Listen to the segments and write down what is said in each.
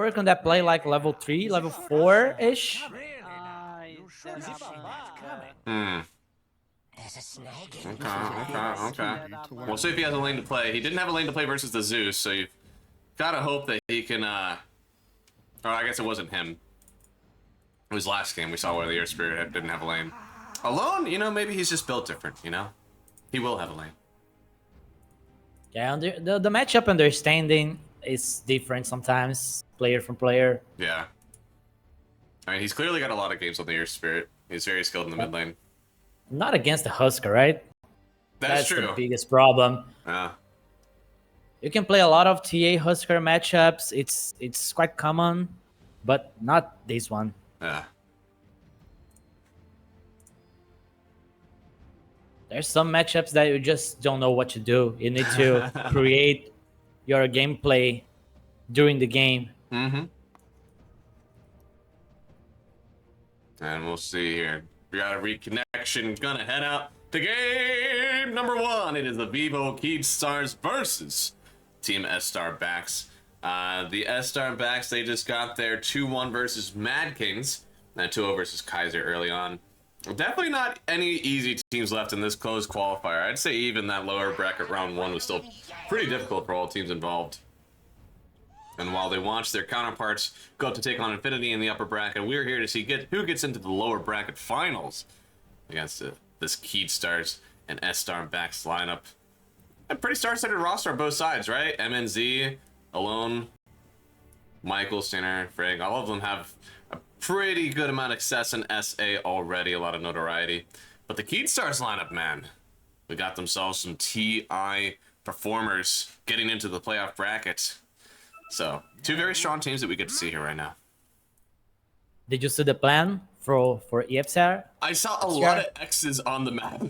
work on that play like level 3, level 4-ish. Hmm. Okay. We'll see if he has a lane to play. He didn't have a lane to play versus the Zeus, so you've gotta hope that he can, or I guess it wasn't him. It was last game we saw where the Air Spirit didn't have a lane. Alone, you know, maybe he's just built different, you know? He will have a lane. Yeah, the matchup understanding is different sometimes, player from player. Yeah. I mean, he's clearly got a lot of games on the Air Spirit. He's very skilled in the mid lane. Not against the Husker, right? That's true. The biggest problem. Yeah. You can play a lot of TA Husker matchups. It's quite common, but not this one. Yeah. There's some matchups that you just don't know what to do. You need to create your gameplay during the game. Mm-hmm. And we'll see here. We got a reconnection. Gonna head out to game number 1. It is the Vivo Keystars versus Team S-Star Backs. The S-Star Backs, they just got their 2-1 versus Mad Kings. And 2-0 versus Kaiser early on. Definitely not any easy teams left in this closed qualifier. I'd say even that lower bracket round 1 was still pretty difficult for all teams involved. And while they watch their counterparts go up to take on Infinity in the upper bracket, we're here to see who gets into the lower bracket finals against this Keystars and S-Star Backs lineup. A pretty star-studded roster on both sides, right? MNZ, Alone, Michael, Sinner, Frigg, all of them have a pretty good amount of success in SA already, a lot of notoriety. But the Keystars lineup, man, we got themselves some TI performers getting into the playoff bracket. So, 2 very strong teams that we get to see here right now. Did you see the plan for EFSR? I saw a lot of X's on the map.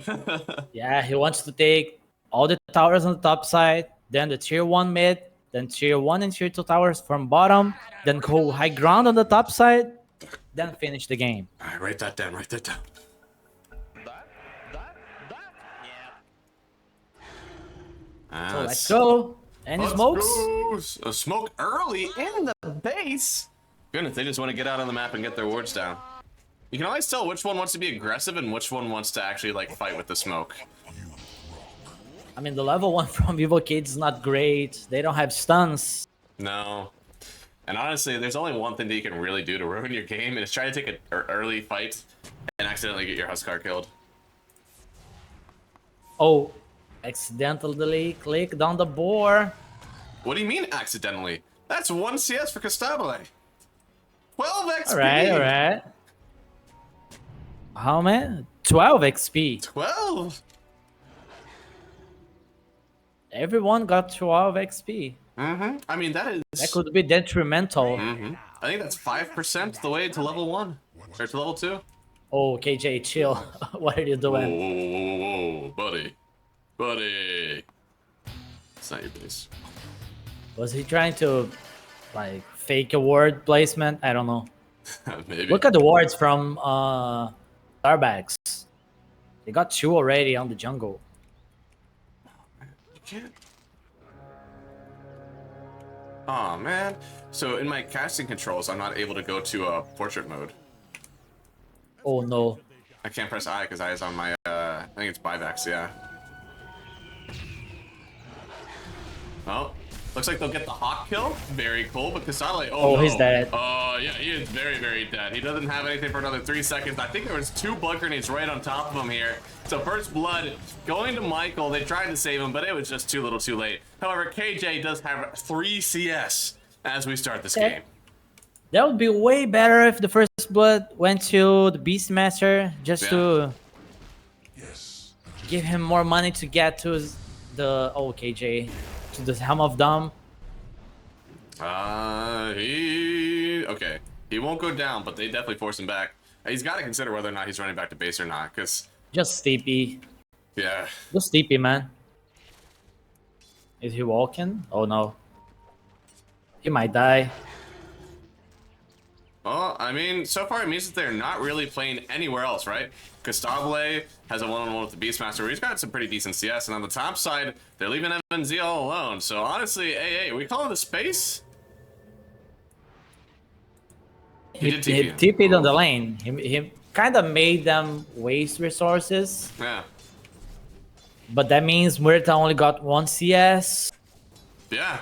Yeah, he wants to take all the towers on the top side, then the tier 1 mid, then tier 1 and tier 2 towers from bottom, then go high ground on the top side, then finish the game. All right, write that down, write that down. So let's go. Any smokes? A smoke early in the base. Goodness, they just want to get out on the map and get their wards down. You can always tell which one wants to be aggressive and which one wants to actually like fight with the smoke. I mean, the level 1 from Vivo Kids is not great. They don't have stuns. No. And honestly, there's only one thing that you can really do to ruin your game, and it's try to take an early fight and accidentally get your Huskar killed. Oh, accidentally clicked on the board. What do you mean accidentally? That's 1 CS for Costabile. 12 XP. All right. How many? 12 XP. 12. Everyone got 12 XP. Mm-hmm. I mean, that could be detrimental. Mm-hmm. I think that's 5% the way to level 1 or to level 2. Oh, KJ, chill. What are you doing? Whoa, buddy. It's not your base. Was he trying to, like, fake a word placement? I don't know. Maybe. Look at the wards from Starbucks. They got 2 already on the jungle. You can't. Oh man. So in my casting controls, I'm not able to go to portrait mode. Oh no. I can't press I because I is on my I think it's Bivax, yeah. Oh, looks like they'll get the hawk kill. Very cool, but Kasale, oh no. He's dead. Oh yeah, he is very, very dead. He doesn't have anything for another 3 seconds. I think there was 2 blood grenades right on top of him here. So first blood going to Michael. They tried to save him, but it was just too little too late. However, KJ does have 3 CS as we start this game. That would be way better if the first blood went to the Beastmaster just to give him more money to get to the KJ, to the Helm of Dom. Okay. He won't go down, but they definitely force him back. He's got to consider whether or not he's running back to base or not, because... Just TP. Yeah. Just TP, man. Is he walking? Oh, no. He might die. Well, I mean, so far it means that they're not really playing anywhere else, right? Costabile has a one-on-one with the Beastmaster where he's got some pretty decent CS, and on the top side, they're leaving MNZ all alone. So honestly, hey, are we calling the space? He did He TP. TP'd on the lane. He kind of made them waste resources, Yeah. but that means Muerta only got 1 CS. Yeah.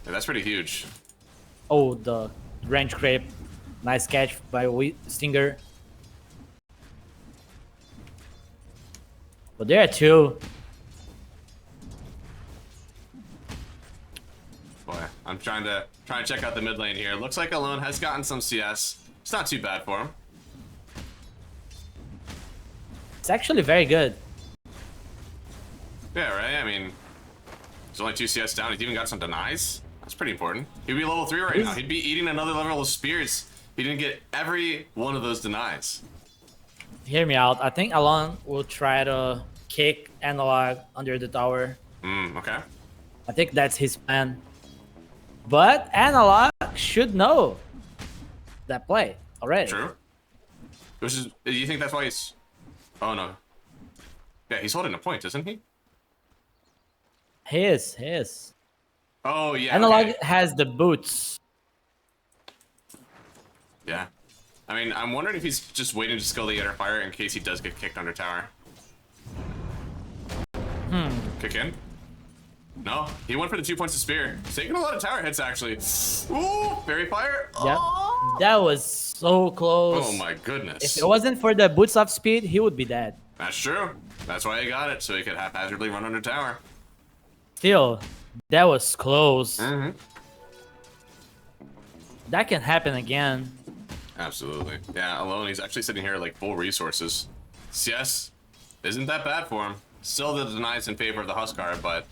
That's pretty huge. Oh, the range creep. Nice catch by Stinger. But there are two. Boy, I'm trying to check out the mid lane here. Looks like Alone has gotten some CS. It's not too bad for him. It's actually very good. Yeah, right? I mean, he's only 2 CS down. He's even got some denies. That's pretty important. He'd be level 3 right now. He'd be eating another level of spears. He didn't get every one of those denies. Hear me out. I think Alon will try to kick Analog under the tower. Okay. I think that's his plan. But Analog should know that play already. True. Which is, do you think that's why he's... Oh, no. Yeah, he's holding a point, isn't he? He is. Oh, yeah. Analog Okay. has the boots. Yeah. I mean, I'm wondering if he's just waiting to skill the inner fire in case he does get kicked under tower. Kick in? No, he went for the 2 points of spear. He's taking a lot of tower hits, actually. Ooh, fairy fire. Yeah, Oh, that was so close. oh my goodness. If it wasn't for the boots of speed, he would be dead. That's true. That's why he got it, so he could haphazardly run under tower. Still, that was close. Mm-hmm. That can happen again. Absolutely. Yeah, Alone, he's actually sitting here like full resources. CS isn't that bad for him. Still the denies in favor of the Huskar, but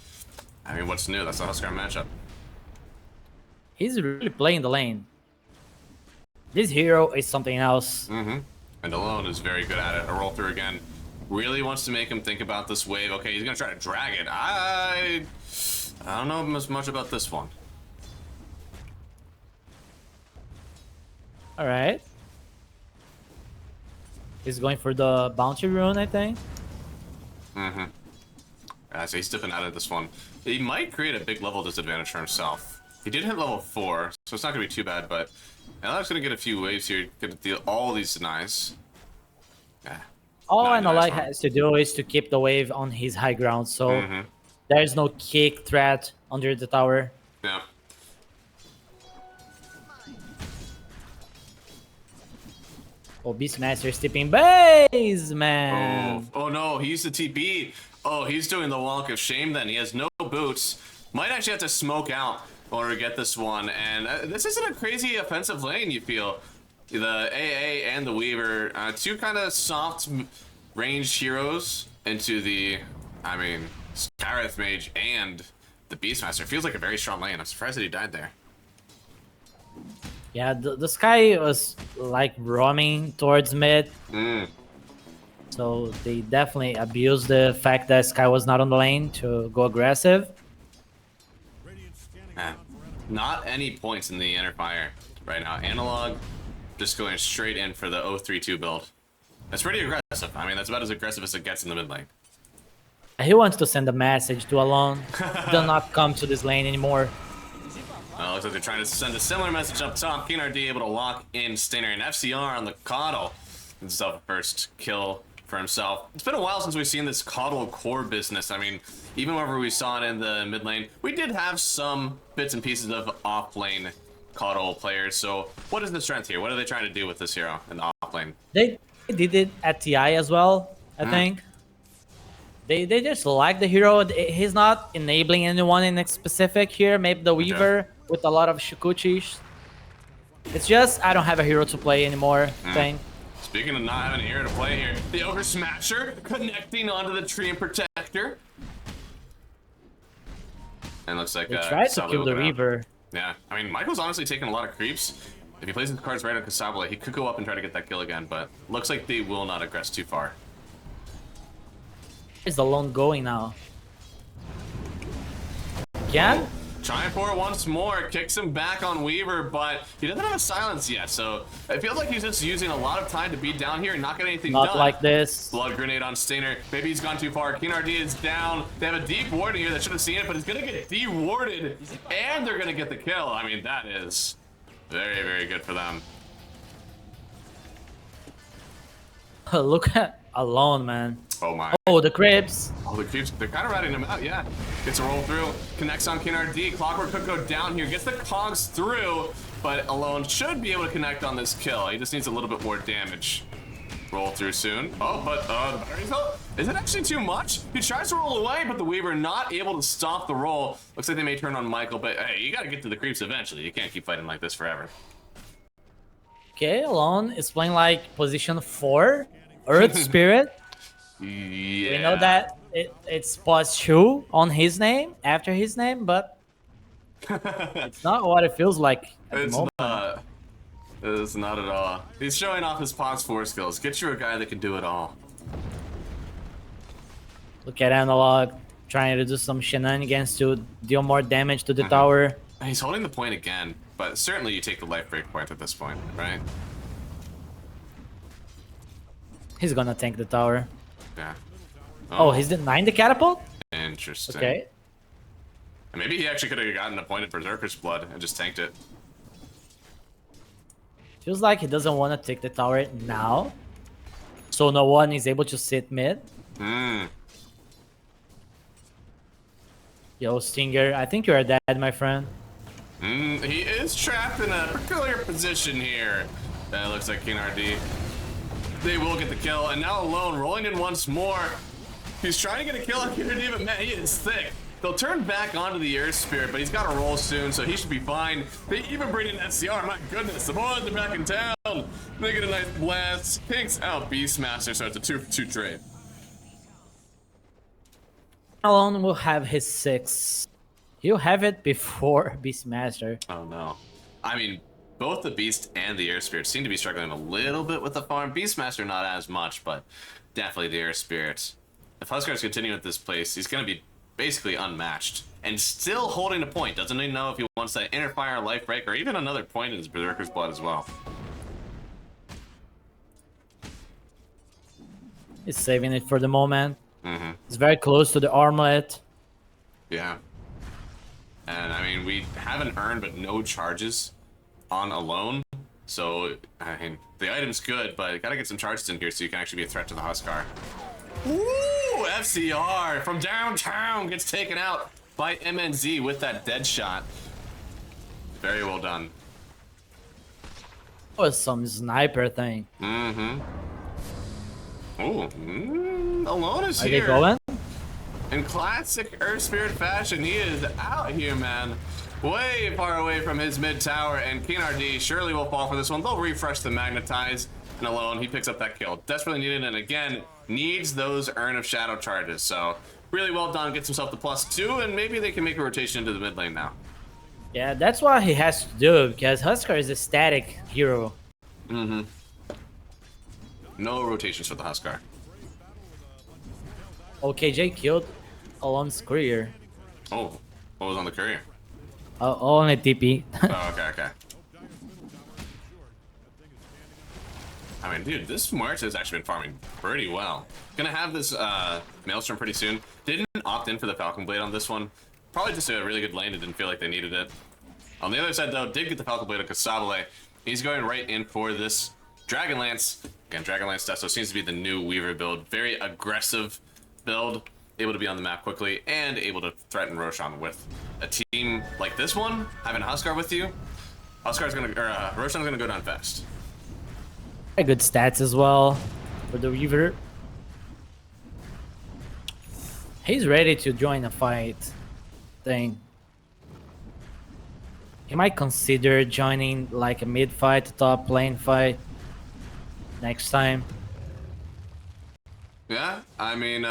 I mean, what's new? That's the Huskar matchup. He's really playing the lane. This hero is something else. Mm-hmm. And Alone is very good at it. A roll through again. Really wants to make him think about this wave. Okay, he's gonna try to drag it. I don't know as much about this one. All right. He's going for the bounty rune, I think. Mm-hmm. So he's dipping out of this one. He might create a big level disadvantage for himself. He did hit level 4, so it's not gonna be too bad, but Analog's gonna get a few waves here, gonna deal all these denies. Yeah. All Not Analog nice one. has to do is to keep the wave on his high ground, so there's no kick threat under the tower. Yeah. Oh, Beastmaster stepping base, man. Oh no, he used the TP. Oh, he's doing the walk of shame then. He has no boots. Might actually have to smoke out in order to get this one. And this isn't a crazy offensive lane, you feel. The AA and the Weaver, two kind of soft ranged heroes into the, I mean, Scarith Mage and the Beastmaster. Feels like a very strong lane. I'm surprised that he died there. Yeah, the Sky was like roaming towards mid. So they definitely abused the fact that Sky was not on the lane to go aggressive. Not any points in the inner fire right now. Analog just going straight in for the 032 build. That's pretty aggressive. I mean, that's about as aggressive as it gets in the mid lane. He wants to send a message to Alon. Do not come to this lane anymore. Looks like they're trying to send a similar message up top. KNRD able to lock in Stainer and FCR on the Coddle. Himself a first kill for himself. It's been a while since we've seen this Coddle core business. I mean, even whenever we saw it in the mid lane, we did have some bits and pieces of off lane Coddle players. So what is the strength here? What are they trying to do with this hero in the off lane? They did it at TI as well, I think. They just like the hero. He's not enabling anyone in specific here. Maybe the Weaver with a lot of Shukuchis. It's just, I don't have a hero to play anymore thing. Speaking of not having a hero to play here, the Ogre Smasher connecting onto the Tree and Protector. And looks like They tried to kill the Weaver. Yeah, I mean, Michael's honestly taking a lot of creeps. If he plays his cards right on Kasabla, he could go up and try to get that kill again, but looks like they will not aggress too far. Where's the lone going now? Again? Trying for it once more, kicks him back on Weaver, but he doesn't have a silence yet, so it feels like he's just using a lot of time to be down here and not get anything done. Not like this. Blood grenade on Stainer. Maybe he's gone too far. KNRD is down. They have a deep ward here that should have seen it, but he's gonna get de-warded, and they're gonna get the kill. I mean, that is very, very good for them. Look at Alone, man. Oh my. Oh, the Cribs. Oh, they're kind of riding him out, yeah. Gets a roll through, connects on KNRD. Clockwork could go down here, gets the cogs through, but Alone should be able to connect on this kill. He just needs a little bit more damage. Roll through soon. Oh, but is it actually too much? He tries to roll away, but the Weaver not able to stop the roll. Looks like they may turn on Michael, but hey, you gotta get to the creeps eventually. You can't keep fighting like this forever. Okay, Alone is playing like position 4, Earth Spirit. Yeah. We know that it's +2 on his name, after his name, but it's not what it feels like at the It's moment. not. It's not at all. He's showing off his pause 4 skills. Get you a guy that can do it all. Look at Analog trying to do some shenanigans to deal more damage to the tower. He's holding the point again, but certainly you take the life break point at this point, right? He's gonna tank the tower. Yeah. Oh, he's denying the catapult? Interesting. Okay. Maybe he actually could have gotten a point of Berserker's Blood and just tanked it. Feels like he doesn't want to take the tower now. So no one is able to sit mid. Hmm. Yo, Stinger, I think you are dead, my friend. He is trapped in a peculiar position here. That looks like KNRD. They will get the kill, and now Alone rolling in once more. He's trying to get a kill on KNRD, but man, he is thick. They'll turn back onto the Earth Spirit, but he's got to roll soon, so he should be fine. They even bring in SCR. My goodness, the boys are back in town. They get a nice blast. Pinks out Beastmaster, so it's a 2-for-2 trade. Alone will have his 6. He'll have it before Beastmaster. Oh no. I mean, both the Beast and the Air Spirit seem to be struggling a little bit with the farm. Beastmaster not as much, but definitely the Air Spirit. If Huskar's continuing at this place, he's going to be basically unmatched. And still holding a point. Doesn't even know if he wants that Inner Fire, Life Break, or even another point in his Berserker's Blood as well. He's saving it for the moment. Mm-hmm. It's very close to the armlet. Yeah. And I mean, we haven't earned but no charges on Alone. So, I mean, the item's good, but gotta get some charges in here so you can actually be a threat to the Huskar. Ooh, FCR from downtown gets taken out by MNZ with that dead shot. Very well done. Was some sniper thing. Mm-hmm. Ooh, Alone is Are here. they going? In classic Earth Spirit fashion, he is out here, man. Way far away from his mid tower, and KNRD surely will fall for this one. They'll refresh the Magnetize, and Alone, he picks up that kill. Desperately needed, and again, needs those Urn of Shadow charges. So, really well done, gets himself the +2, and maybe they can make a rotation into the mid lane now. Yeah, that's what he has to do, because Huskar is a static hero. Mm-hmm. No rotations for the Huskar. OKJ killed Alone's courier. Oh, what was on the courier? Only TP. Oh, okay. I mean, dude, this March has actually been farming pretty well. Gonna have this Maelstrom pretty soon. Didn't opt in for the Falcon Blade on this one. Probably just a really good lane. It didn't feel like they needed it. On the other side, though, did get the Falcon Blade on Kasabale. He's going right in for this Dragonlance. Again, Dragonlance Desto seems to be the new Weaver build. Very aggressive build. Able to be on the map quickly and able to threaten Roshan with a team like this one. Having Huskar with you, Roshan's gonna go down fast. Very good stats as well for the Weaver. He's ready to join a fight thing. He might consider joining like a mid fight, top lane fight next time. Yeah, I mean,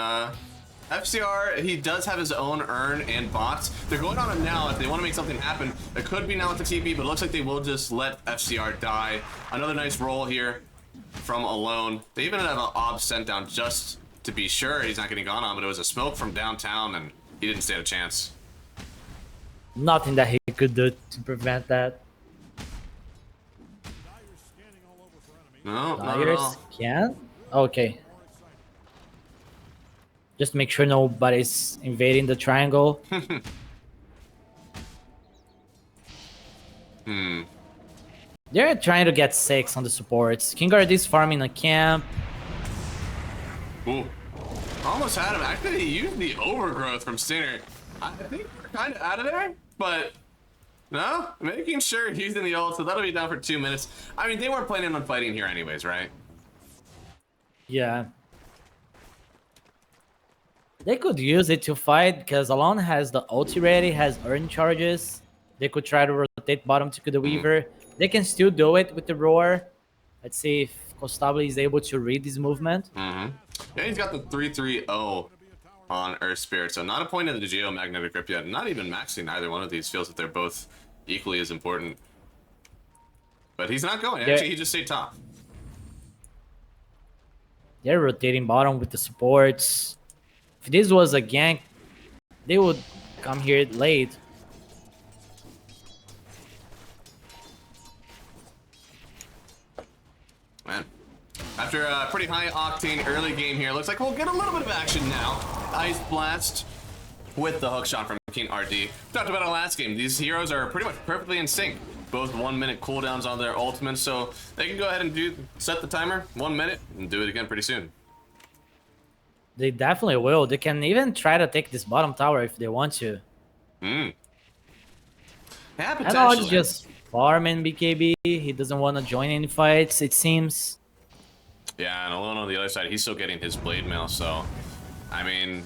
FCR, he does have his own urn and bots. They're going on him now. If they want to make something happen, it could be now with the TP, but it looks like they will just let FCR die. Another nice roll here from Alone. They even have an ob sent down just to be sure he's not getting gone on, but it was a smoke from downtown, and he didn't stand a chance. Nothing that he could do to prevent that. No, not at Dyers all. can? Okay. Just make sure nobody's invading the triangle. They're trying to get 6 on the supports. Kingard is farming a camp. Ooh. Almost had him. Actually, he used the overgrowth from Stinger. I think we're kind of out of there, but no, making sure he's in the ult, so that'll be down for 2 minutes. I mean, they weren't planning on fighting here anyways, right? Yeah. They could use it to fight because Alon has the ulti ready, has earn charges. They could try to rotate bottom to the Weaver. They can still do it with the Roar. Let's see if Costable is able to read this movement. Yeah, he's got the 3-3-0 on Earth Spirit, so not a point in the Geomagnetic Grip yet. Not even maxing either one of these. Feels that they're both equally as important. But he's not going. Actually, he just stayed top. They're rotating bottom with the supports. If this was a gank, they would come here late. Man, after a pretty high octane early game here, looks like we'll get a little bit of action now. Ice Blast with the hook shot from King RD. Talked about it last game. These heroes are pretty much perfectly in sync. Both 1 minute cooldowns on their ultimates, so they can go ahead and set the timer 1 minute and do it again pretty soon. They definitely will. They can even try to take this bottom tower if they want to. Yeah, Analog potentially. is just farming BKB. He doesn't want to join any fights, it seems. Yeah, and Alone on the other side, he's still getting his blade mail, so I mean,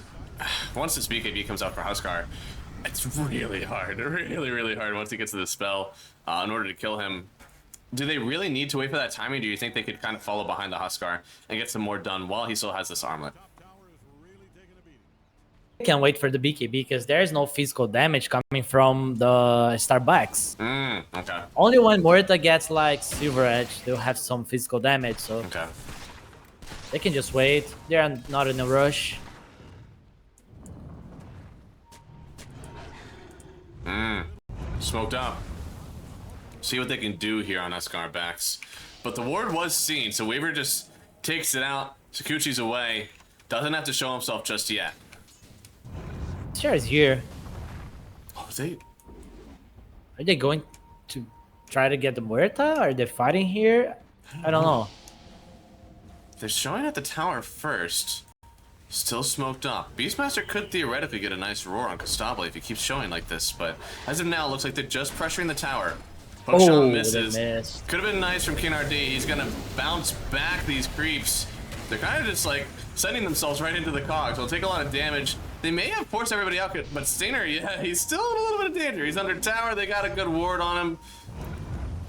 once this BKB comes out for Huskar, it's really hard, really hard once he gets to the spell in order to kill him. Do they really need to wait for that timing? Do you think they could kind of follow behind the Huskar and get some more done while he still has this armlet? Can't wait for the BKB because there is no physical damage coming from the Starbacks. Okay. Only when Morta gets like Silver Edge, they'll have some physical damage, so Okay. they can just wait. They are not in a rush. Smoked up. See what they can do here on Huskar backs. But the ward was seen, so Weaver just takes it out. Sakuchi's away. Doesn't have to show himself just yet. Sure is here. Oh, Are they going to try to get the Muerta? Are they fighting here? I don't know. They're showing at the tower first. Still smoked up. Beastmaster could theoretically get a nice roar on Costable if he keeps showing like this, but as of now, it looks like they're just pressuring the tower. Hookshot misses. They missed. Could have been nice from King RD. He's gonna bounce back these creeps. They're kind of just like sending themselves right into the cogs. They'll take a lot of damage. They may have forced everybody out, but Stinger, yeah, he's still in a little bit of danger. He's under tower. They got a good ward on him.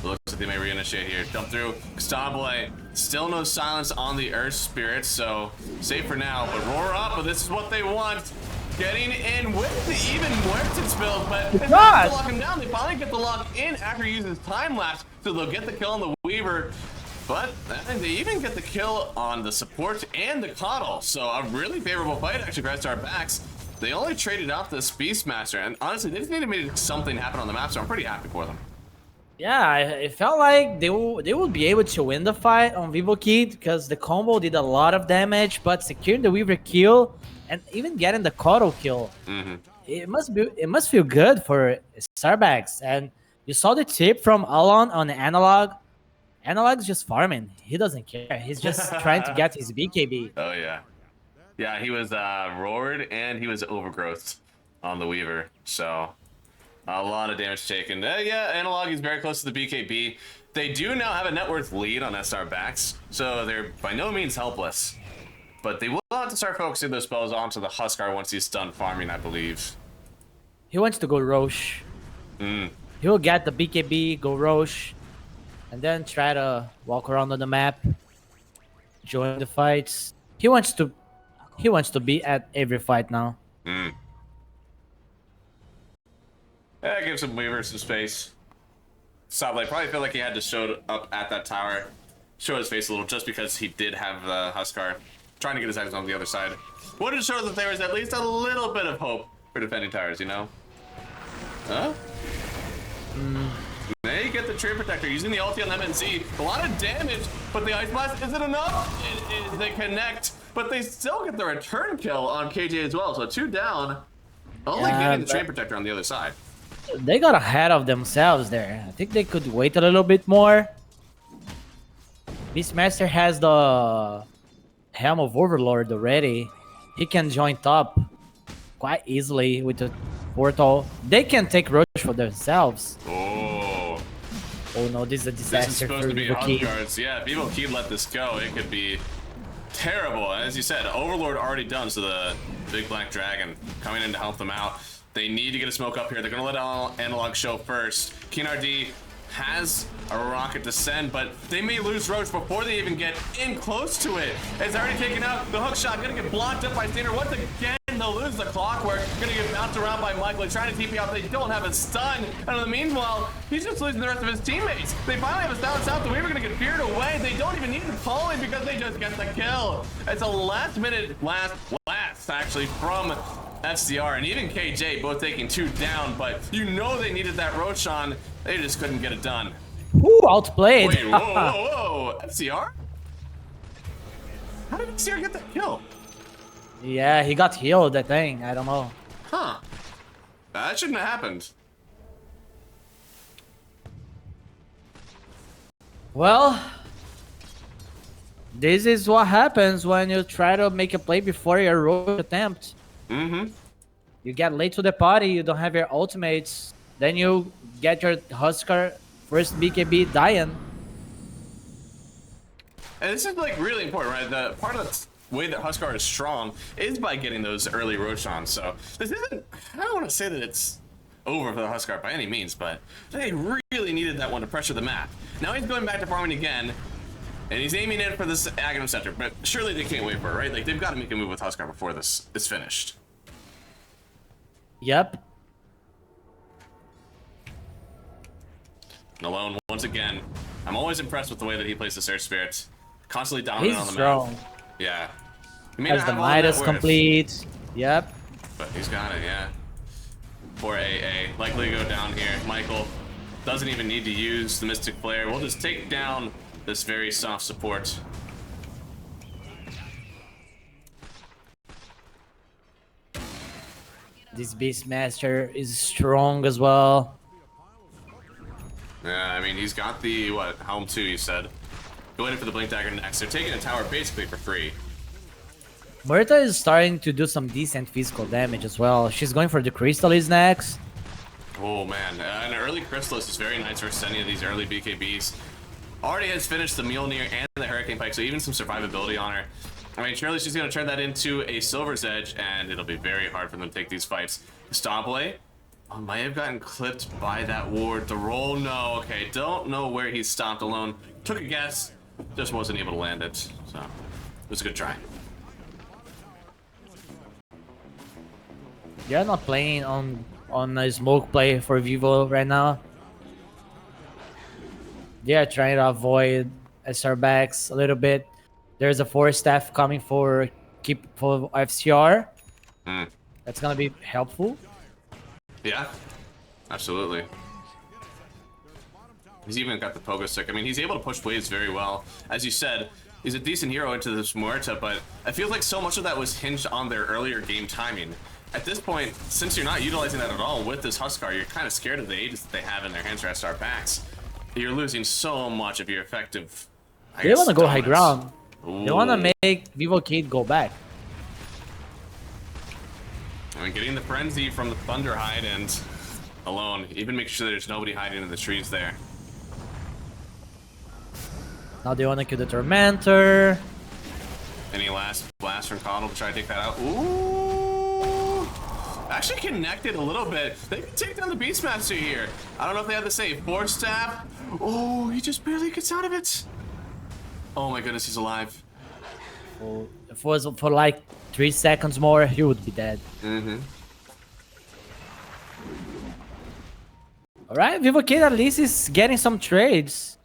Looks like they may reinitiate here. Jump through. Costable. Still no silence on the Earth Spirit, so safe for now. But roar up, but this is what they want. Getting in with the even Muertes build, but it's not to lock him down. They finally get the lock in after he uses time lapse, so they'll get the kill on the Weaver. But they even get the kill on the support and the Coddle. So a really favorable fight actually for our backs. They only traded out this Beastmaster, and honestly, they just need to make something happen on the map, so I'm pretty happy for them. Yeah, it felt like they would be able to win the fight on Vivo Kid because the combo did a lot of damage, but securing the Weaver kill and even getting the Coddle kill, it must feel good for Starbacks. And you saw the tip from Alon on the Analog. Analog's just farming. He doesn't care. He's just trying to get his BKB. Oh yeah, yeah. He was roared and he was overgrowth on the Weaver, so. A lot of damage taken. Yeah, Analog is very close to the BKB. They do now have a net worth lead on SR backs, so they're by no means helpless. But they will have to start focusing those spells onto the Huskar once he's done farming, I believe. He wants to go Roche. He'll get the BKB, go Roche, and then try to walk around on the map, join the fights. He wants to be at every fight now. Yeah, give some Weaver some space. Sablé probably felt like he had to show up at that tower, show his face a little, just because he did have the Huskar trying to get his eyes on the other side. Wanted to show that there was at least a little bit of hope for defending towers, you know? Huh? They get the Tree Protector using the ulti on MNZ. A lot of damage, but the Ice Blast isn't enough. They connect, but they still get the return kill on KJ as well. So 2 down, only getting the Tree Protector on the other side. They got ahead of themselves there. I think they could wait a little bit more. Beastmaster has Helm of Overlord already. He can join top quite easily with the portal. They can take Roach for themselves. Oh. Oh no, this is a This is disaster supposed for to be Vivo Kid. Huntguards. Yeah, if Vivo Kid let this go, it could be terrible. As you said, Overlord already done, so the big black dragon coming in to help them out. They need to get a smoke up here. They're going to let Analog show first. KeenRD has a rocket to send, but they may lose Roach before they even get in close to it. It's already taken out. The hook shot going to get blocked up by Standard once again. They'll lose the clockwork. Going to get bounced around by Michael. He's trying to TP out. They don't have a stun. And in the meanwhile, he's just losing the rest of his teammates. They finally have a silence out. The Weaver going to get feared away. They don't even need to pull him because they just get the kill. It's a last actually from FCR and even KJ both taking 2 down, but you know they needed that Roach on. They just couldn't get it done. Ooh, outplayed. Wait, whoa. FCR? How did FCR get that kill? Yeah, he got healed, I think. I don't know. Huh. That shouldn't have happened. Well, this is what happens when you try to make a play before your Roach attempt. Mm-hmm. You get late to the party, you don't have your ultimates, then you get your Huskar first BKB dying. And this is like really important, right? The part of the way that Huskar is strong is by getting those early Roshans. So this isn't, I don't want to say that it's over for the Huskar by any means, but they really needed that one to pressure the map. Now he's going back to farming again, and he's aiming in for this Aghanim Center, but surely they can't wait for it, right? Like they've got to make a move with Huskar before this is finished. Yep. And Alone, once again, I'm always impressed with the way that he plays the Search Spirit. Constantly dominant He's on the strong. map. Yeah. He may Has not the have all that Midas worth, complete. Yep. but he's got it, yeah. For AA, likely to go down here. Michael doesn't even need to use the Mystic Flare. We'll just take down this very soft support. This Beastmaster is strong as well. Yeah, I mean, he's got the, what, Helm 2, you said. Going in for the Blink Dagger next. They're taking a tower basically for free. Murta is starting to do some decent physical damage as well. She's going for the Crystallis next. Oh, man. An early Crystallis is very nice versus any of these early BKBs. Already has finished the Mjolnir and the Hurricane Pike, so even some survivability on her. I mean, surely she's going to turn that into a Silver's Edge, and it'll be very hard for them to take these fights. Stompway might have gotten clipped by that ward. The roll, no. Okay, don't know where he stopped Alone. Took a guess, just wasn't able to land it. So, it was a good try. They're not playing on a smoke play for Vivo right now. They are trying to avoid SR backs a little bit. There's a 4-staff coming for FCR. That's gonna be helpful. Yeah, absolutely. He's even got the pogo stick. I mean, he's able to push waves very well. As you said, he's a decent hero into this Muerta, but I feel like so much of that was hinged on their earlier game timing. At this point, since you're not utilizing that at all with this Huskar, you're kind of scared of the ages that they have in their hands for SR backs. You're losing so much of your effective. They want to go high ground. Ooh. They want to make Vivo Kid go back. I mean, getting the frenzy from the Thunderhide and Alone, even making sure there's nobody hiding in the trees there. Now they want to kill the Tormentor. Any last blast from Coddle to try to take that out? Ooh! Actually connected a little bit. They can take down the Beastmaster here. I don't know if they have the save. 4-staff. Oh, he just barely gets out of it. Oh my goodness, he's alive. Oh, if it was for like 3 seconds more, he would be dead. Alright, Vivo Kid at least is getting some trades.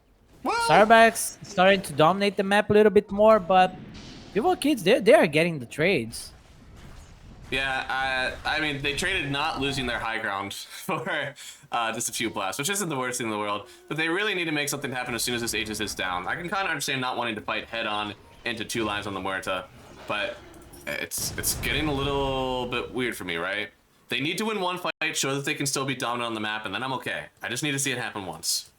Starbucks starting to dominate the map a little bit more, but Vivo Kids, they are getting the trades. Yeah, I mean, they traded not losing their high ground for just a few blasts, which isn't the worst thing in the world, but they really need to make something happen as soon as this Aegis is down. I can kind of understand not wanting to fight head-on into 2 lines on the Muerta, but it's getting a little bit weird for me, right? They need to win one fight, show that they can still be dominant on the map, and then I'm okay. I just need to see it happen once.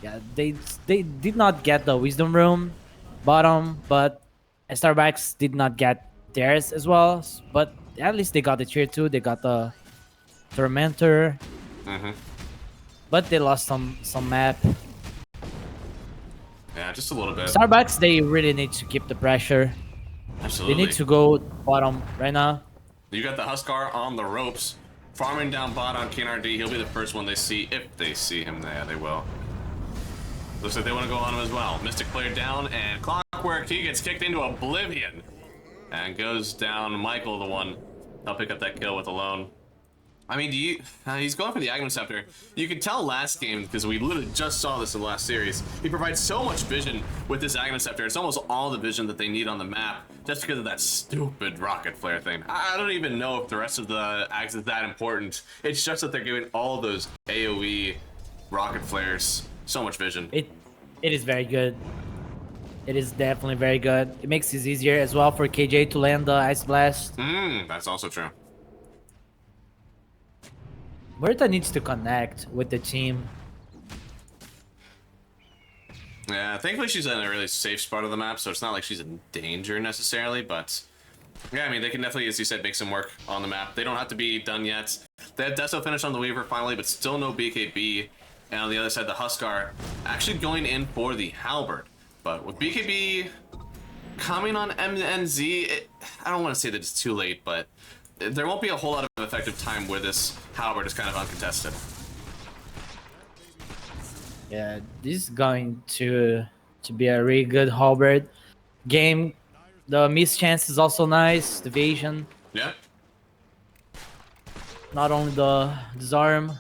Yeah, they did not get the Wisdom Room. bottom, but Starbucks did not get theirs as well. But at least they got the tier 2, they got the Tormentor, but they lost some map. Yeah, just a little bit. Starbucks, they really need to keep the pressure. Absolutely. They need to go bottom right now. You got the Huskar on the ropes, farming down bot on KNRD. He'll be the first one they see, if they see him. Yeah, they will. Looks like they want to go on him as well. Mystic player down, and Clockwork, he gets kicked into oblivion. And goes down. Michael, the one. I'll pick up that kill with Alone. I mean, he's going for the Aghanim Scepter. You could tell last game, because we literally just saw this in the last series, he provides so much vision with this Aghanim Scepter. It's almost all the vision that they need on the map, just because of that stupid rocket flare thing. I don't even know if the rest of the Ags is that important. It's just that they're giving all those AoE rocket flares so much vision. It is very good. It is definitely very good. It makes it easier as well for KJ to land the Ice Blast. That's also true. Berta needs to connect with the team. Yeah, thankfully she's in a really safe spot of the map, so it's not like she's in danger necessarily, but yeah, I mean, they can definitely, as you said, make some work on the map. They don't have to be done yet. They had Deso finish on the Weaver finally, but still no BKB. And on the other side, the Huskar actually going in for the Halberd. But with BKB coming on MNZ, I don't want to say that it's too late, but there won't be a whole lot of effective time where this Halberd is kind of uncontested. Yeah, this is going to be a really good halberd game. The miss chance is also nice. The evasion. Yeah. Not only the disarm,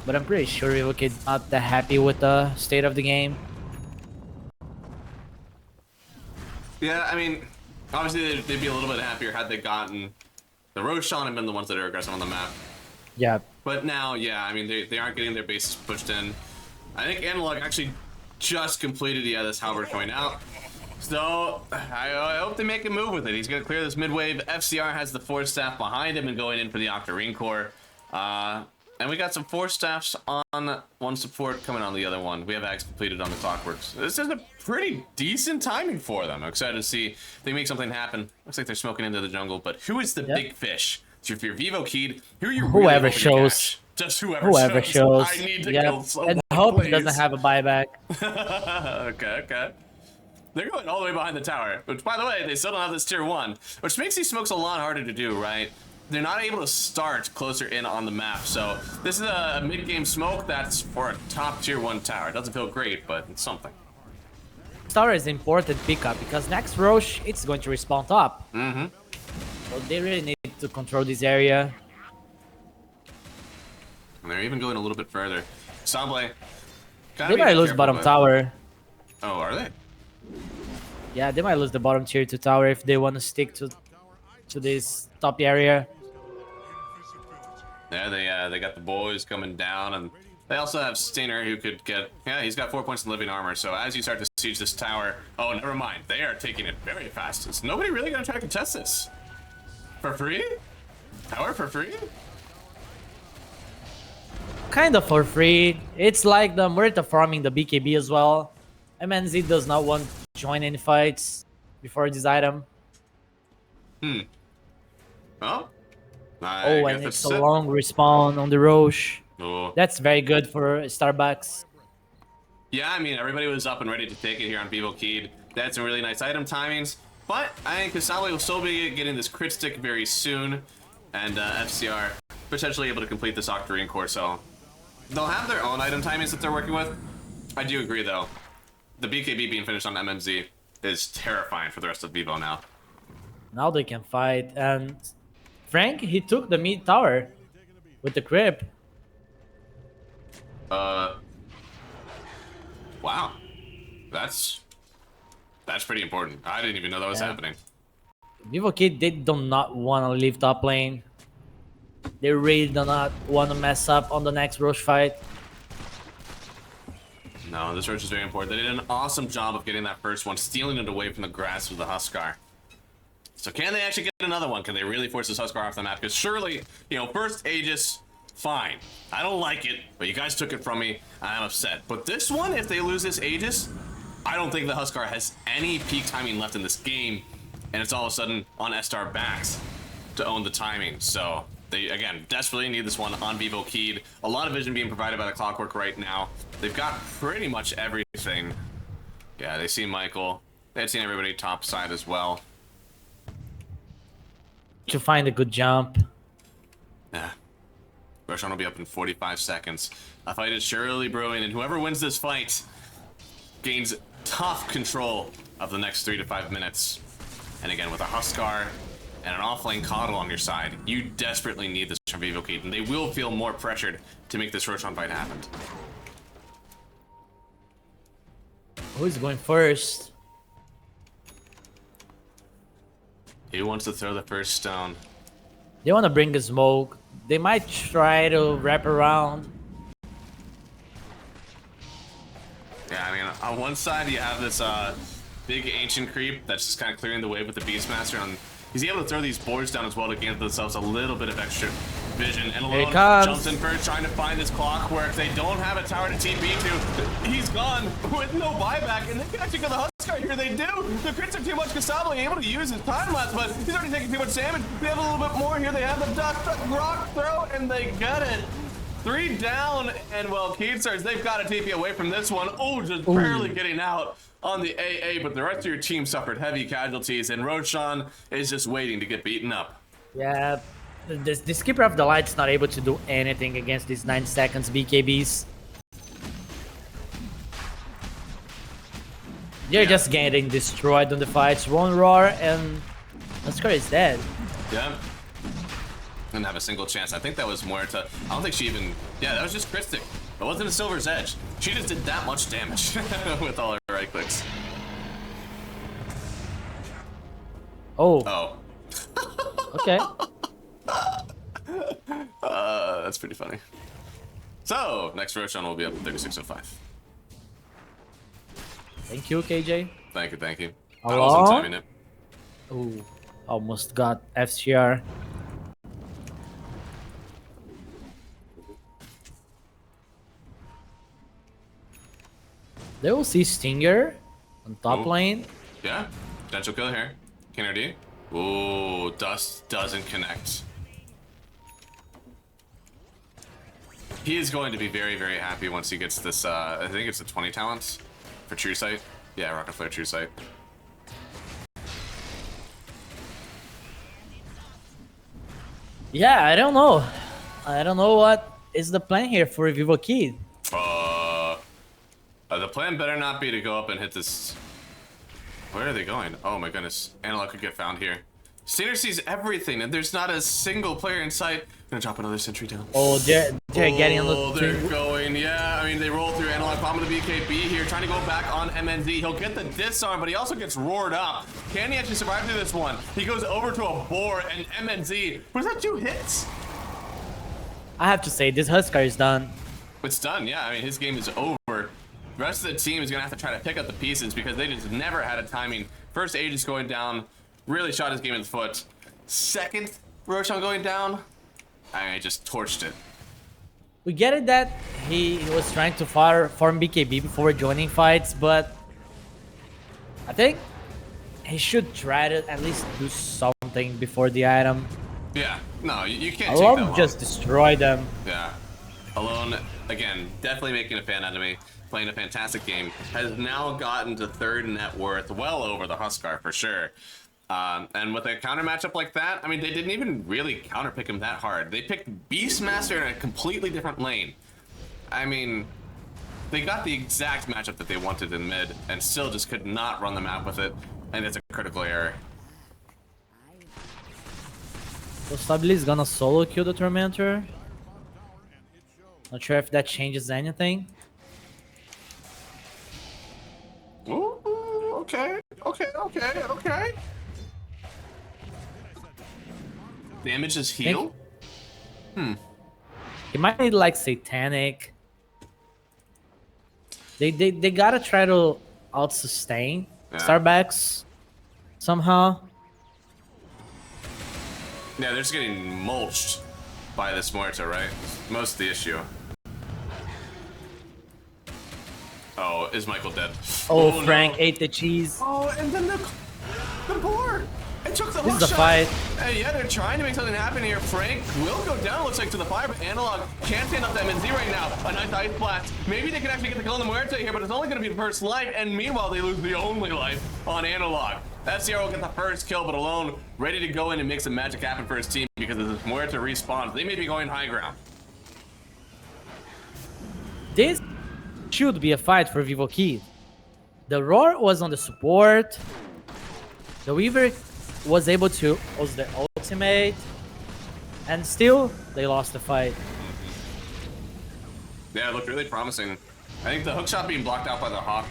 but I'm pretty sure Evocate not that happy with the state of the game. Yeah, I mean, obviously they'd be a little bit happier had they gotten the Roshan and been the ones that are aggressive on the map. Yeah. But now, yeah, I mean, they aren't getting their bases pushed in. I think Analog actually just completed, this Halberd going out. So, I hope they make a move with it. He's going to clear this mid-wave. FCR has the Force Staff behind him and going in for the Octarine Core. And we got some Force Staffs on one support coming on the other one. We have Ags completed on the Clockworks. This is a pretty decent timing for them. I'm excited to see if they make something happen. Looks like they're smoking into the jungle, but who is the big fish? So if you're Vivo Keyed, who are you really whoever hoping to shows. catch? Just whoever shows. I need to kill someone, and I hope please. he doesn't have a buyback. Okay. They're going all the way behind the tower, which, by the way, they still don't have this tier 1, which makes these smokes a lot harder to do, right? They're not able to start closer in on the map, so this is a mid-game smoke that's for a top tier 1 tower. It doesn't feel great, but it's something. Tower is important pickup because next Roche, it's going to respawn top. So they really need to control this area. And they're even going a little bit further. Samble. They might lose bottom tower. Oh, are they? Yeah, they might lose the bottom tier 2 tower if they want to stick to this top area. Yeah, they got the boys coming down, and they also have Stinger who could get... Yeah, he's got 4 points in living armor, so as you start to siege this tower... Oh, never mind. They are taking it very fast. Is nobody really going to try to contest this? For free? Tower for free? Kind of for free. It's like the Murta farming the BKB as well. MNZ does not want to join any fights before this item. Oh, and it's a long respawn on the Roche. Oh. That's very good for Starbucks. Yeah, I mean, everybody was up and ready to take it here on Vivo Keyed. They had some really nice item timings, but I think Kasali will still be getting this crit stick very soon, and FCR potentially able to complete this Octarine Core, so they'll have their own item timings that they're working with. I do agree, though. The BKB being finished on MMZ is terrifying for the rest of Vivo now. Now they can fight, and Frank, he took the mid tower with the crib. Wow. That's pretty important. I didn't even know that was happening. Vivo Kid, they do not want to leave top lane. They really do not want to mess up on the next Roche fight. No, this Roche is very important. They did an awesome job of getting that first one, stealing it away from the grass with the Huskar. So can they actually get another one? Can they really force this Huskar off the map? Because surely, first Aegis, fine. I don't like it, but you guys took it from me, and I'm upset. But this one, if they lose this Aegis, I don't think the Huskar has any peak timing left in this game, and it's all of a sudden on S-Star backs to own the timing. So they, again, desperately need this one on Vivo Keyed. A lot of vision being provided by the Clockwork right now. They've got pretty much everything. Yeah, they see Michael. They've seen everybody top side as well. To find a good jump. Yeah. Roshan will be up in 45 seconds. A fight is surely brewing, and whoever wins this fight gains tough control of the next 3 to 5 minutes. And again, with a Huskar and an offlane Coddle on your side, you desperately need this from Vivo Keyed, and they will feel more pressured to make this Roshan fight happen. Who's going first? Who wants to throw the first stone? They want to bring a smoke. They might try to wrap around. Yeah, I mean, on one side you have this big ancient creep that's just kind of clearing the way with the Beastmaster, and he's able to throw these boards down as well to gain themselves a little bit of extra vision. And Alone jumps in first, trying to find this Clockwork. They don't have a tower to TP to. He's gone with no buyback, and they can actually go the Huskar here. They do. The crits are too much. Kasabli able to use his time lapse, but he's already taking too much damage. They have a little bit more here. They have the duck rock throw, and they got it. 3 down, and well, Keystars, they've got a TP away from this one. Oh, just barely getting out on the AA, but the rest of your team suffered heavy casualties, and Roshan is just waiting to get beaten up. Yeah, the Skipper of the Light's not able to do anything against these 9 seconds BKBs. They're just getting destroyed on the fights. One roar, and Huskar is dead. Yeah. Didn't have a single chance. I think that was Muerta. I don't think she even... Yeah, that was just Christic. It wasn't a Silver's Edge. She just did that much damage with all her right clicks. Oh. Oh. Okay. That's pretty funny. So, next Roshan will be up at 36.05. Thank you, KJ. Thank you, thank you. I Hello? wasn't timing it. Ooh, almost got FCR. They will see Stinger on top lane. Yeah, potential kill here. Kinner D. Ooh, Dust doesn't connect. He is going to be very, very happy once he gets this, I think it's a 20 talents for True Sight. Yeah, Rocket Flare True Sight. Yeah, I don't know. I don't know what is the plan here for Vivo Kid. The plan better not be to go up and hit this. Where are they going? Oh my goodness. Analog could get found here. Steiner sees everything, and there's not a single player in sight. Gonna drop another sentry down. Oh, they're getting on the... Oh, they're going. Yeah, I mean, they roll through Analog, bomb to the BKB here, trying to go back on MNZ. He'll get the disarm, but he also gets roared up. Can he actually survive through this one? He goes over to a boar, and MNZ. Was that 2 hits? I have to say, this Huskar is done. It's done, yeah. I mean, his game is over. The rest of the team is going to have to try to pick up the pieces because they just never had a timing. First, Aegis going down, really shot his game in the foot. Second, Roshan going down, I just torched it. We get it that he was trying to farm BKB before joining fights, but I think he should try to at least do something before the item. Yeah, no, you can't take that Alone long. just destroy them. Yeah. Alone, again, definitely making a fan out of me. Playing a fantastic game. Has now gotten to 3rd net worth, well over the Huskar for sure. And with a counter matchup like that, I mean, they didn't even really counter pick him that hard. They picked Beastmaster in a completely different lane. I mean, they got the exact matchup that they wanted in mid, and still just could not run the map with it, and it's a critical error. So Stabili is gonna solo kill the Tormentor. Not sure if that changes anything. Ooh, okay. Damage is heal? He might need like Satanic. They gotta try to out sustain Starbacks somehow. Yeah, they're just getting mulched by this Muerta, right? Most of the issue. Oh, is Michael dead? Oh, Frank no. ate the cheese. Oh, and then the board. It took the This is hook the shot. fight. Hey, yeah, they're trying to make something happen here. Frank will go down, looks like, to the fire, but Analog can't stand up that MNZ right now. A nice ice blast. Maybe they can actually get the kill on the Muerta here, but it's only going to be the first life, and meanwhile, they lose the only life on Analog. FCR will get the first kill, but alone, ready to go in and make some magic happen for his team because of this Muerta respawn. They may be going high ground. This should be a fight for Vivo Kid. The Roar was on the support. The Weaver was able to use the ultimate, and still they lost the fight. Yeah, it looked really promising. I think the hookshot being blocked out by the Hawk,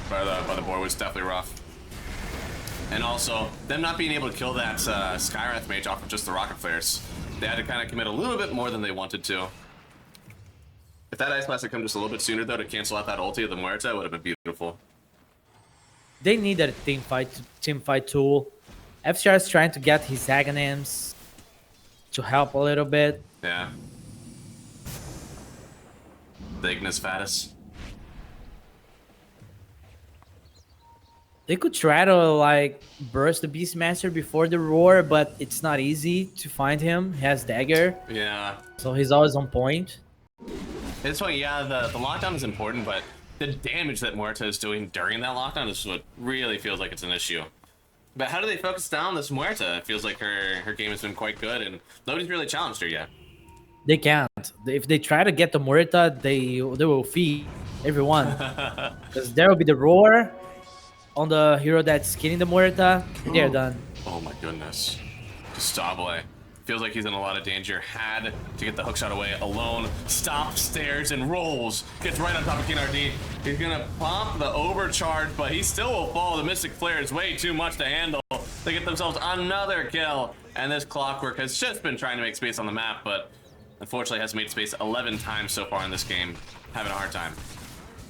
by the board, was definitely rough. And also, them not being able to kill that Skywrath mage off of just the rocket flares. They had to kind of commit a little bit more than they wanted to. If that Ice Blast had come just a little bit sooner, though, to cancel out that ulti of the Muerta, it would have been beautiful. They needed a team fight tool. FCR is trying to get his Aghanims to help a little bit. Yeah. The Ignis Fatus. They could try to like burst the Beastmaster before the Roar, but it's not easy to find him. He has dagger, Yeah. so he's always on point. This one, yeah, the lockdown is important, but the damage that Muerta is doing during that lockdown is what really feels like it's an issue. But how do they focus down this Muerta? It feels like her game has been quite good, and nobody's really challenged her yet. They can't. If they try to get the Muerta, they will feed everyone. Because there will be the Roar on the hero that's killing the Muerta. They're done. Oh my goodness. Gustavo feels like he's in a lot of danger. Had to get the hookshot away alone. Stops, stares, and rolls. Gets right on top of KNRD. He's gonna pop the overcharge, but he still will fall. The Mystic Flare is way too much to handle. They get themselves another kill. And this Clockwork has just been trying to make space on the map, but unfortunately has made space 11 times so far in this game. Having a hard time.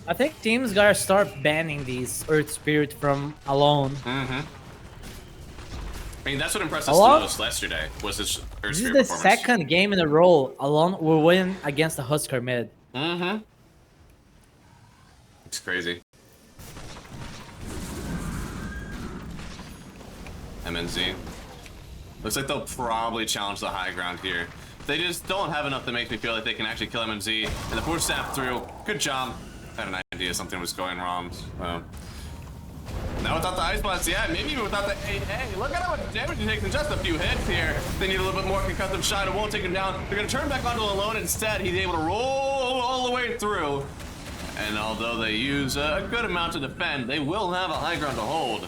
I think teams gotta start banning these Earth Spirit from Alone. Mm-hmm. I mean, that's what impressed us the most yesterday, was his Earth This is Spirit the performance. second game in a row Alone will win against the Husker mid. Mm-hmm. It's crazy. MNZ. Looks like they'll probably challenge the high ground here. They just don't have enough to make me feel like they can actually kill MNZ. And the push snap through. Good job. I had an idea something was going wrong. Now without the Ice Blast, yeah, maybe even without the 8A. Look at how much damage he takes in just a few hits here. They need a little bit more concussive shot. It won't take him down. They're going to turn back onto Alone instead. He's able to roll all the way through. And although they use a good amount to defend, they will have a high ground to hold.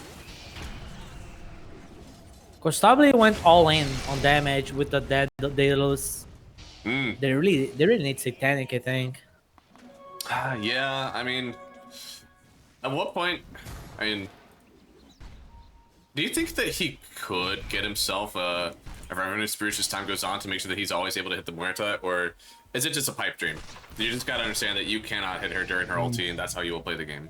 Costabile went all in on damage with the dead Daedalus. Mm. They really need Satanic, I think. Yeah, I mean, at what point, I mean, do you think that he could get himself a Revenant Spirit as time goes on to make sure that he's always able to hit the Muerta, or is it just a pipe dream? You just gotta understand that you cannot hit her during her ulti, and that's how you will play the game.